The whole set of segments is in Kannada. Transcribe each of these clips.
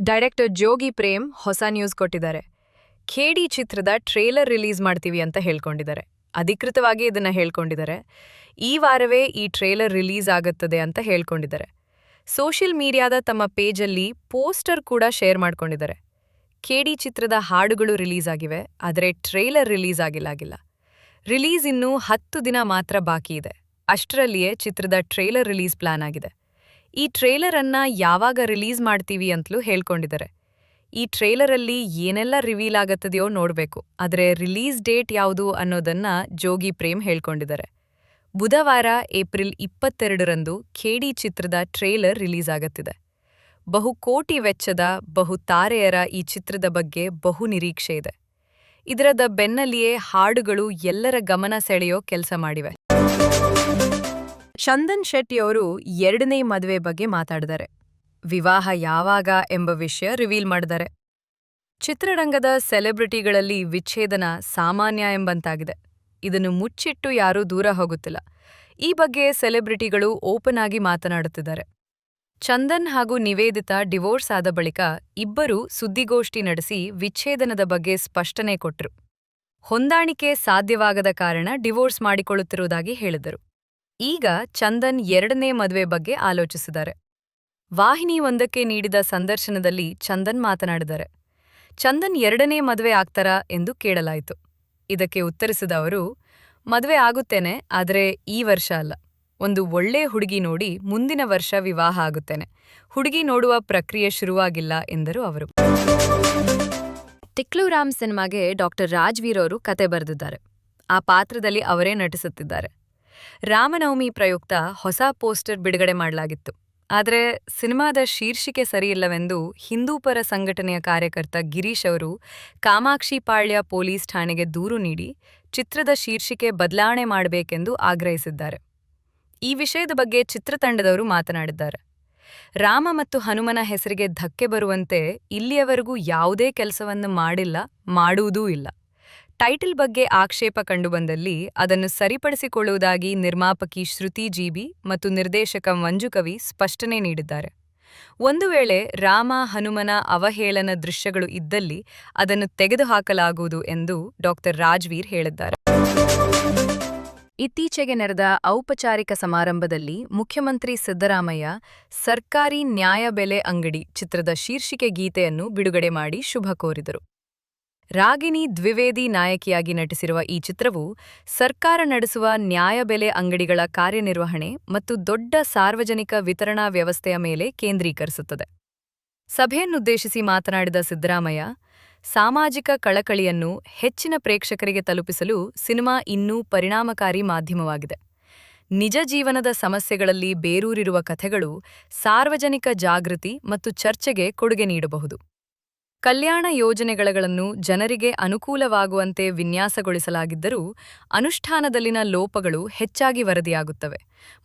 ಡೈರೆಕ್ಟರ್ ಜೋಗಿ ಪ್ರೇಮ್ ಹೊಸ ನ್ಯೂಸ್ ಕೊಟ್ಟಿದ್ದಾರೆ. ಖೇಡಿ ಚಿತ್ರದ ಟ್ರೇಲರ್ ರಿಲೀಸ್ ಮಾಡ್ತೀವಿ ಅಂತ ಹೇಳ್ಕೊಂಡಿದ್ದಾರೆ. ಅಧಿಕೃತವಾಗಿ ಇದನ್ನ ಹೇಳ್ಕೊಂಡಿದ್ದಾರೆ. ಈ ವಾರವೇ ಈ ಟ್ರೇಲರ್ ರಿಲೀಸ್ ಆಗುತ್ತದೆ ಅಂತ ಹೇಳ್ಕೊಂಡಿದ್ದಾರೆ. ಸೋಷಿಯಲ್ ಮೀಡಿಯಾದ ತಮ್ಮ ಪೇಜಲ್ಲಿ ಪೋಸ್ಟರ್ ಕೂಡ ಶೇರ್ ಮಾಡ್ಕೊಂಡಿದ್ದಾರೆ. ಖೇಡಿ ಚಿತ್ರದ ಹಾಡುಗಳು ರಿಲೀಸ್ ಆಗಿವೆ, ಆದರೆ ಟ್ರೇಲರ್ ರಿಲೀಸ್ ಆಗಿಲ್ಲ. ರಿಲೀಸ್ ಇನ್ನೂ 10 ದಿನ ಮಾತ್ರ ಬಾಕಿ ಇದೆ. ಅಷ್ಟರಲ್ಲಿಯೇ ಚಿತ್ರದ ಟ್ರೇಲರ್ ರಿಲೀಸ್ ಪ್ಲಾನ್ ಆಗಿದೆ. ಈ ಟ್ರೇಲರ್ ಅನ್ನ ಯಾವಾಗ ರಿಲೀಸ್ ಮಾಡ್ತೀವಿ ಅಂತಲೂ ಹೇಳ್ಕೊಂಡಿದ್ದಾರೆ. ಈ ಟ್ರೇಲರಲ್ಲಿ ಏನೆಲ್ಲ ರಿವೀಲ್ ಆಗತ್ತದೆಯೋ ನೋಡ್ಬೇಕು, ಆದರೆ ರಿಲೀಸ್ ಡೇಟ್ ಯಾವುದು ಅನ್ನೋದನ್ನ ಜೋಗಿ ಪ್ರೇಮ್ ಹೇಳ್ಕೊಂಡಿದ್ದಾರೆ. ಬುಧವಾರ ಏಪ್ರಿಲ್ 22ರಂದು ಖೇಡಿ ಚಿತ್ರದ ಟ್ರೇಲರ್ ರಿಲೀಸ್ ಆಗತ್ತಿದೆ. ಬಹುಕೋಟಿ ವೆಚ್ಚದ ಬಹುತಾರೆಯರ ಈ ಚಿತ್ರದ ಬಗ್ಗೆ ಬಹು ನಿರೀಕ್ಷೆ ಇದೆ. ಇದರದ ಬೆನ್ನಲ್ಲಿಯೇ ಹಾಡುಗಳು ಎಲ್ಲರ ಗಮನ ಸೆಳೆಯೋ ಕೆಲಸ ಮಾಡಿವೆ. ಚಂದನ್ ಶೆಟ್ಟಿಯವರು 2ನೇ ಮದುವೆ ಬಗ್ಗೆ ಮಾತಾಡಿದ್ದಾರೆ. ವಿವಾಹ ಯಾವಾಗ ಎಂಬ ವಿಷಯ ರಿವೀಲ್ ಮಾಡಿದ್ದಾರೆ. ಚಿತ್ರರಂಗದ ಸೆಲೆಬ್ರಿಟಿಗಳಲ್ಲಿ ವಿಚ್ಛೇದನ ಸಾಮಾನ್ಯ ಎಂಬಂತಾಗಿದೆ. ಇದನ್ನು ಮುಚ್ಚಿಟ್ಟು ಯಾರೂ ದೂರ ಹೋಗುತ್ತಿಲ್ಲ. ಈ ಬಗ್ಗೆ ಸೆಲೆಬ್ರಿಟಿಗಳು ಓಪನ್ ಆಗಿ ಮಾತನಾಡುತ್ತಿದ್ದಾರೆ. ಚಂದನ್ ಹಾಗೂ ನಿವೇದಿತಾ ಡಿವೋರ್ಸ್ ಆದ ಬಳಿಕ ಇಬ್ಬರೂ ಸುದ್ದಿಗೋಷ್ಠಿ ನಡೆಸಿ ವಿಚ್ಛೇದನದ ಬಗ್ಗೆ ಸ್ಪಷ್ಟನೆ ಕೊಟ್ಟರು. ಹೊಂದಾಣಿಕೆ ಸಾಧ್ಯವಾಗದ ಕಾರಣ ಡಿವೋರ್ಸ್ ಮಾಡಿಕೊಳ್ಳುತ್ತಿರುವುದಾಗಿ ಹೇಳಿದರು. ಈಗ ಚಂದನ್ 2ನೇ ಮದುವೆ ಬಗ್ಗೆ ಆಲೋಚಿಸಿದ್ದಾರೆ. ವಾಹಿನಿಯೊಂದಕ್ಕೆ ನೀಡಿದ ಸಂದರ್ಶನದಲ್ಲಿ ಚಂದನ್ ಮಾತನಾಡಿದ್ದಾರೆ. ಚಂದನ್ 2ನೇ ಮದುವೆ ಆಗ್ತಾರಾ ಎಂದು ಕೇಳಲಾಯಿತು. ಇದಕ್ಕೆ ಉತ್ತರಿಸಿದ ಅವರು, ಮದುವೆ ಆಗುತ್ತೇನೆ, ಆದರೆ ಈ ವರ್ಷ ಅಲ್ಲ. ಒಂದು ಒಳ್ಳೆ ಹುಡುಗಿ ನೋಡಿ ಮುಂದಿನ ವರ್ಷ ವಿವಾಹ ಆಗುತ್ತೇನೆ. ಹುಡುಗಿ ನೋಡುವ ಪ್ರಕ್ರಿಯೆ ಶುರುವಾಗಿಲ್ಲ ಎಂದರು ಅವರು. ಟಿಕ್ಲು ರಾಮ್ ಸಿನಿಮಾಗೆ ಡಾಕ್ಟರ್ ರಾಜ್ವೀರ್ ಅವರು ಕತೆ ಬರೆದಿದ್ದಾರೆ. ಆ ಪಾತ್ರದಲ್ಲಿ ಅವರೇ ನಟಿಸುತ್ತಿದ್ದಾರೆ. ರಾಮನವಮಿ ಪ್ರಯುಕ್ತ ಹೊಸ ಪೋಸ್ಟರ್ ಬಿಡುಗಡೆ ಮಾಡಲಾಗಿತ್ತು. ಆದರೆ ಸಿನಿಮಾದ ಶೀರ್ಷಿಕೆ ಸರಿಯಿಲ್ಲವೆಂದು ಹಿಂದೂಪರ ಸಂಘಟನೆಯ ಕಾರ್ಯಕರ್ತ ಗಿರೀಶ್ ಅವರು ಕಾಮಾಕ್ಷಿಪಾಳ್ಯ ಪೊಲೀಸ್ ಠಾಣೆಗೆ ದೂರು ನೀಡಿ ಚಿತ್ರದ ಶೀರ್ಷಿಕೆ ಬದಲಾವಣೆ ಮಾಡಬೇಕೆಂದು ಆಗ್ರಹಿಸಿದ್ದಾರೆ. ಈ ವಿಷಯದ ಬಗ್ಗೆ ಚಿತ್ರತಂಡದವರು ಮಾತನಾಡಿದ್ದಾರೆ. ರಾಮ ಮತ್ತು ಹನುಮನ ಹೆಸರಿಗೆ ಧಕ್ಕೆ ಬರುವಂತೆ ಇಲ್ಲಿಯವರೆಗೂ ಯಾವುದೇ ಕೆಲಸವನ್ನು ಮಾಡಿಲ್ಲ, ಮಾಡುವುದೂ ಇಲ್ಲ. ಟೈಟಲ್ ಬಗ್ಗೆ ಆಕ್ಷೇಪ ಕಂಡುಬಂದಲ್ಲಿ ಅದನ್ನು ಸರಿಪಡಿಸಿಕೊಳ್ಳುವುದಾಗಿ ನಿರ್ಮಾಪಕಿ ಶ್ರುತಿ ಜೀಬಿ ಮತ್ತು ನಿರ್ದೇಶಕ ಮಂಜು ಕವಿ ಸ್ಪಷ್ಟನೆ ನೀಡಿದ್ದಾರೆ. ಒಂದು ವೇಳೆ ರಾಮ ಹನುಮನ ಅವಹೇಳನ ದೃಶ್ಯಗಳು ಇದ್ದಲ್ಲಿ ಅದನ್ನು ತೆಗೆದುಹಾಕಲಾಗುವುದು ಎಂದು ಡಾಕ್ಟರ್ ರಾಜ್ವೀರ್ ಹೇಳಿದ್ದಾರೆ. ಇತ್ತೀಚೆಗೆ ನಡೆದ ಔಪಚಾರಿಕ ಸಮಾರಂಭದಲ್ಲಿ ಮುಖ್ಯಮಂತ್ರಿ ಸಿದ್ದರಾಮಯ್ಯ ಸರ್ಕಾರಿ ನ್ಯಾಯಬೆಲೆ ಅಂಗಡಿ ಚಿತ್ರದ ಶೀರ್ಷಿಕೆ ಗೀತೆಯನ್ನು ಬಿಡುಗಡೆ ಮಾಡಿ ಶುಭ ಕೋರಿದರು. ರಾಗಿಣಿ ದ್ವಿವೇದಿ ನಾಯಕಿಯಾಗಿ ನಟಿಸಿರುವ ಈ ಚಿತ್ರವು ಸರ್ಕಾರ ನಡೆಸುವ ನ್ಯಾಯಬೆಲೆ ಅಂಗಡಿಗಳ ಕಾರ್ಯನಿರ್ವಹಣೆ ಮತ್ತು ದೊಡ್ಡ ಸಾರ್ವಜನಿಕ ವಿತರಣಾ ವ್ಯವಸ್ಥೆಯ ಮೇಲೆ ಕೇಂದ್ರೀಕರಿಸುತ್ತದೆ. ಸಭೆಯನ್ನುದ್ದೇಶಿಸಿ ಮಾತನಾಡಿದ ಸಿದ್ದರಾಮಯ್ಯ, ಸಾಮಾಜಿಕ ಕಳಕಳಿಯನ್ನು ಹೆಚ್ಚಿನ ಪ್ರೇಕ್ಷಕರಿಗೆ ತಲುಪಿಸಲು ಸಿನಿಮಾ ಇನ್ನೂ ಪರಿಣಾಮಕಾರಿ ಮಾಧ್ಯಮವಾಗಿದೆ. ನಿಜ ಜೀವನದ ಸಮಸ್ಯೆಗಳಲ್ಲಿ ಬೇರೂರಿರುವ ಕಥೆಗಳು ಸಾರ್ವಜನಿಕ ಜಾಗೃತಿ ಮತ್ತು ಚರ್ಚೆಗೆ ಕೊಡುಗೆ ನೀಡಬಹುದು. ಕಲ್ಯಾಣ ಯೋಜನೆಗಳನ್ನು ಜನರಿಗೆ ಅನುಕೂಲವಾಗುವಂತೆ ವಿನ್ಯಾಸಗೊಳಿಸಲಾಗಿದ್ದರೂ ಅನುಷ್ಠಾನದಲ್ಲಿನ ಲೋಪಗಳು ಹೆಚ್ಚಾಗಿ ವರದಿಯಾಗುತ್ತವೆ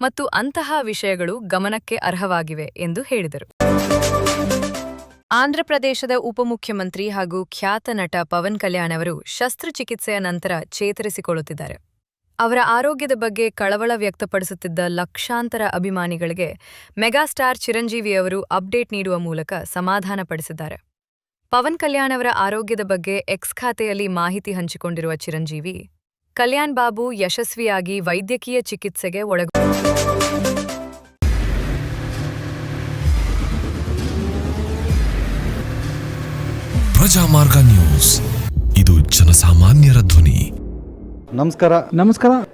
ಮತ್ತು ಅಂತಹ ವಿಷಯಗಳು ಗಮನಕ್ಕೆ ಅರ್ಹವಾಗಿವೆ ಎಂದು ಹೇಳಿದರು. ಆಂಧ್ರಪ್ರದೇಶದ ಉಪಮುಖ್ಯಮಂತ್ರಿ ಹಾಗೂ ಖ್ಯಾತ ನಟ ಪವನ್ ಕಲ್ಯಾಣ್ ಅವರು ಶಸ್ತ್ರಚಿಕಿತ್ಸೆಯ ನಂತರ ಚೇತರಿಸಿಕೊಳ್ಳುತ್ತಿದ್ದಾರೆ. ಅವರ ಆರೋಗ್ಯದ ಬಗ್ಗೆ ಕಳವಳ ವ್ಯಕ್ತಪಡಿಸುತ್ತಿದ್ದ ಲಕ್ಷಾಂತರ ಅಭಿಮಾನಿಗಳಿಗೆ ಮೆಗಾಸ್ಟಾರ್ ಚಿರಂಜೀವಿಯವರು ಅಪ್ಡೇಟ್ ನೀಡುವ ಮೂಲಕ ಸಮಾಧಾನಪಡಿಸಿದ್ದಾರೆ. ಪವನ್ ಕಲ್ಯಾಣ್ ಅವರ ಆರೋಗ್ಯದ ಬಗ್ಗೆ ಎಕ್ಸ್ ಖಾತೆಯಲ್ಲಿ ಮಾಹಿತಿ ಹಂಚಿಕೊಂಡಿರುವ ಚಿರಂಜೀವಿ, ಕಲ್ಯಾಣ್ ಬಾಬು ಯಶಸ್ವಿಯಾಗಿ ವೈದ್ಯಕೀಯ ಚಿಕಿತ್ಸೆಗೆ ಪ್ರಜಾಮಾರ್ಗ ನ್ಯೂಸ್, ಇದು ಜನಸಾಮಾನ್ಯರ ಧ್ವನಿ. ನಮಸ್ಕಾರ.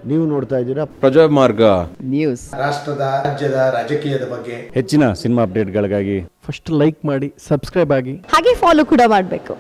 ನೀವು ನೋಡ್ತಾ ಇದ್ದೀರಾ ಪ್ರಜಾಮಾರ್ಗ ನ್ಯೂಸ್. ರಾಷ್ಟ್ರದ ರಾಜ್ಯದ ರಾಜಕೀಯದ ಬಗ್ಗೆ ಹೆಚ್ಚಿನ ಸಿನಿಮಾ ಅಪ್ಡೇಟ್ಗಳಿಗಾಗಿ ಫಸ್ಟ್ ಲೈಕ್ ಮಾಡಿ, ಸಬ್ಸ್ಕ್ರೈಬ್ ಆಗಿ, ಹಾಗೆ ಫಾಲೋ ಕೂಡ ಮಾಡಬೇಕು.